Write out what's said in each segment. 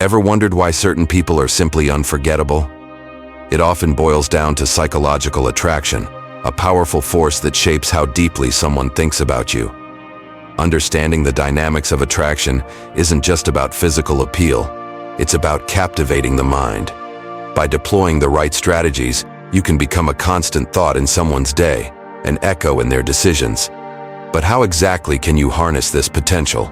Ever wondered why certain people are simply unforgettable? It often boils down to psychological attraction, a powerful force that shapes how deeply someone thinks about you. Understanding the dynamics of attraction isn't just about physical appeal, it's about captivating the mind. By deploying the right strategies, you can become a constant thought in someone's day, an echo in their decisions. But how exactly can you harness this potential?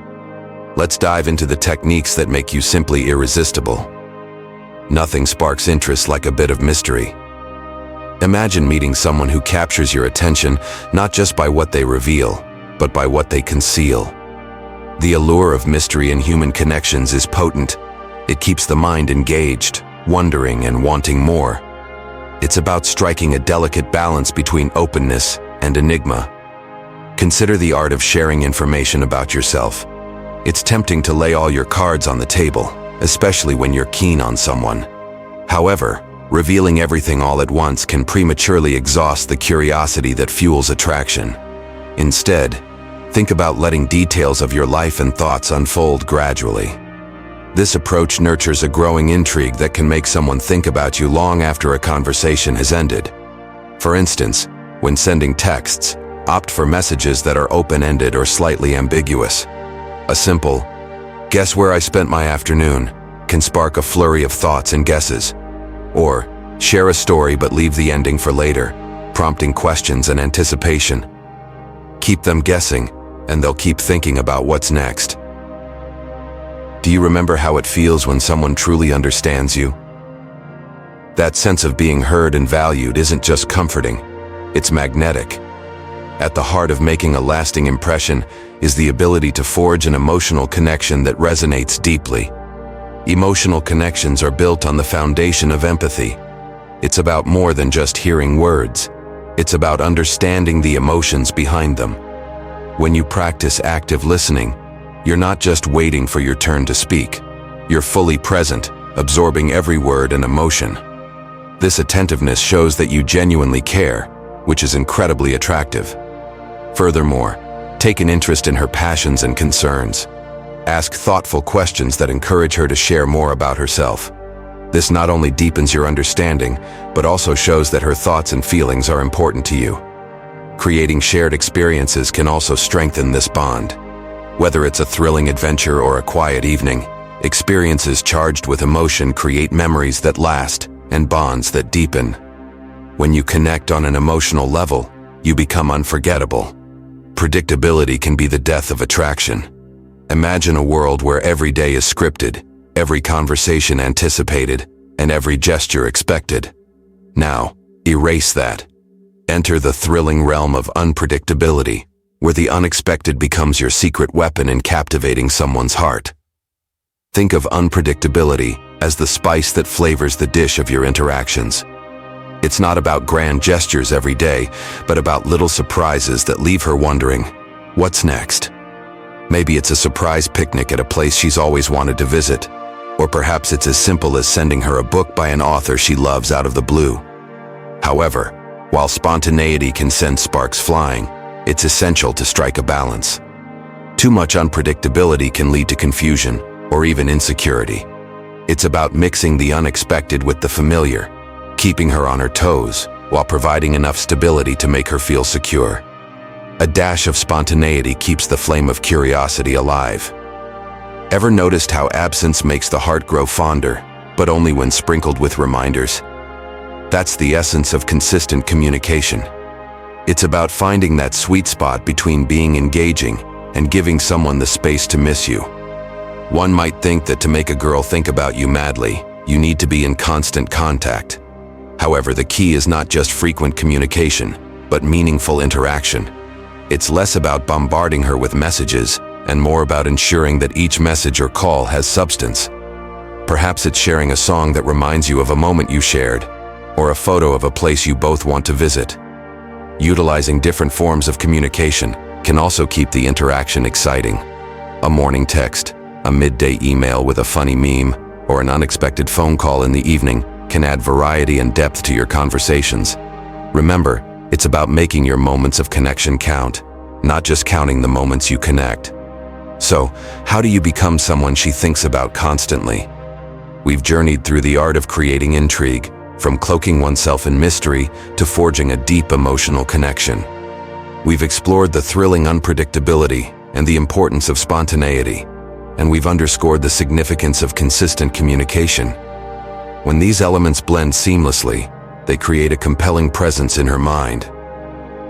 Let's dive into the techniques that make you simply irresistible. Nothing sparks interest like a bit of mystery. Imagine meeting someone who captures your attention not just by what they reveal, but by what they conceal. The allure of mystery in human connections is potent. It keeps the mind engaged, wondering and wanting more. It's about striking a delicate balance between openness and enigma. Consider the art of sharing information about yourself. It's tempting to lay all your cards on the table, especially when you're keen on someone. However, revealing everything all at once can prematurely exhaust the curiosity that fuels attraction. Instead, think about letting details of your life and thoughts unfold gradually. This approach nurtures a growing intrigue that can make someone think about you long after a conversation has ended. For instance, when sending texts, opt for messages that are open-ended or slightly ambiguous. A simple, "Guess where I spent my afternoon?" can spark a flurry of thoughts and guesses. Or, share a story but leave the ending for later, prompting questions and anticipation. Keep them guessing, and they'll keep thinking about what's next. Do you remember how it feels when someone truly understands you? That sense of being heard and valued isn't just comforting, it's magnetic. At the heart of making a lasting impression is the ability to forge an emotional connection that resonates deeply. Emotional connections are built on the foundation of empathy. It's about more than just hearing words. It's about understanding the emotions behind them. When you practice active listening, you're not just waiting for your turn to speak. You're fully present, absorbing every word and emotion. This attentiveness shows that you genuinely care, which is incredibly attractive. Furthermore, take an interest in her passions and concerns. Ask thoughtful questions that encourage her to share more about herself. This not only deepens your understanding, but also shows that her thoughts and feelings are important to you. Creating shared experiences can also strengthen this bond. Whether it's a thrilling adventure or a quiet evening, experiences charged with emotion create memories that last and bonds that deepen. When you connect on an emotional level, you become unforgettable. Predictability can be the death of attraction. Imagine a world where every day is scripted, every conversation anticipated, and every gesture expected. Now, erase that. Enter the thrilling realm of unpredictability, where the unexpected becomes your secret weapon in captivating someone's heart. Think of unpredictability as the spice that flavors the dish of your interactions. It's not about grand gestures every day, but about little surprises that leave her wondering, what's next? Maybe it's a surprise picnic at a place she's always wanted to visit, or perhaps it's as simple as sending her a book by an author she loves out of the blue. However, while spontaneity can send sparks flying, it's essential to strike a balance. Too much unpredictability can lead to confusion or even insecurity. It's about mixing the unexpected with the familiar, keeping her on her toes while providing enough stability to make her feel secure. A dash of spontaneity keeps the flame of curiosity alive. Ever noticed how absence makes the heart grow fonder, but only when sprinkled with reminders? That's the essence of consistent communication. It's about finding that sweet spot between being engaging and giving someone the space to miss you. One might think that to make a girl think about you madly, you need to be in constant contact. However, the key is not just frequent communication, but meaningful interaction. It's less about bombarding her with messages and more about ensuring that each message or call has substance. Perhaps it's sharing a song that reminds you of a moment you shared, or a photo of a place you both want to visit. Utilizing different forms of communication can also keep the interaction exciting. A morning text, a midday email with a funny meme, or an unexpected phone call in the evening can add variety and depth to your conversations. Remember, it's about making your moments of connection count, not just counting the moments you connect. So, how do you become someone she thinks about constantly? We've journeyed through the art of creating intrigue, from cloaking oneself in mystery to forging a deep emotional connection. We've explored the thrilling unpredictability and the importance of spontaneity, and we've underscored the significance of consistent communication. When these elements blend seamlessly, they create a compelling presence in her mind.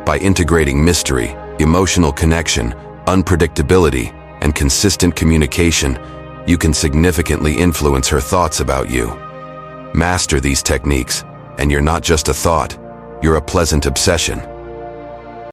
By integrating mystery, emotional connection, unpredictability, and consistent communication, you can significantly influence her thoughts about you. Master these techniques, and you're not just a thought, you're a pleasant obsession.